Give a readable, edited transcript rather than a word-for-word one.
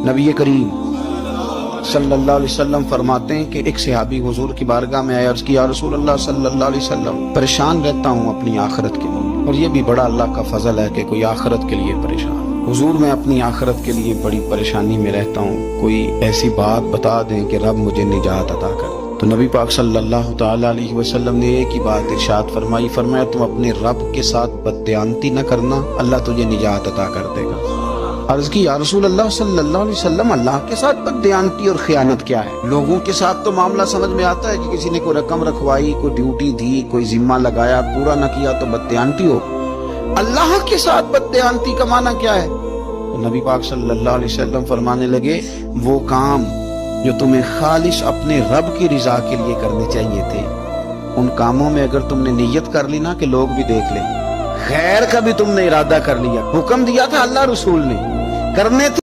नबी करीम सल्लल्लाहु अलैहि वसल्लम फरमाते हैं कि एक सहाबी हुजूर की बारगाह में आया, अर्ज किया, रसूल अल्लाह सल्लल्लाहु अलैहि वसल्लम, परेशान रहता हूँ अपनी आखिरत के लिए, और ये भी बड़ा अल्लाह का फजल है कि कोई आखिरत के लिए परेशान। हुजूर मैं अपनी आखिरत के लिए बड़ी परेशानी में रहता हूँ, कोई ऐसी बात बता दें कि रब मुझे निजात अता करे। तो नबी पाक सल्लल्लाहु ताला अलैहि वसल्लम ने एक ही बात इरशाद फरमाई, फरमाया तुम अपने रब के साथ बददयानती न करना, अल्लाह तुझे निजात अता कर देगा। अर्ज की, या रसूल अल्लाह सल्लल्लाहु अलैहि वसल्लम, अल्लाह के साथ बददयानती और खयानत क्या है? लोगों के साथ तो मामला समझ में आता है कि किसी ने कोई रकम रखवाई, कोई ड्यूटी दी, कोई जिम्मा लगाया, पूरा न किया तो बददयानती हो। अल्लाह के साथ बददयानती का माना क्या है? तो नबी पाक सल्लल्लाहु अलैहि वसल्लम फरमाने लगे, वो काम जो तुम्हें खालिश अपने रब की रिजा के लिए करने चाहिए थे, उन कामों में अगर तुमने नियत कर ली ना कि लोग भी देख लें, खैर का भी तुमने इरादा कर लिया, हुक्म दिया था अल्लाह रसूल ने, करने थे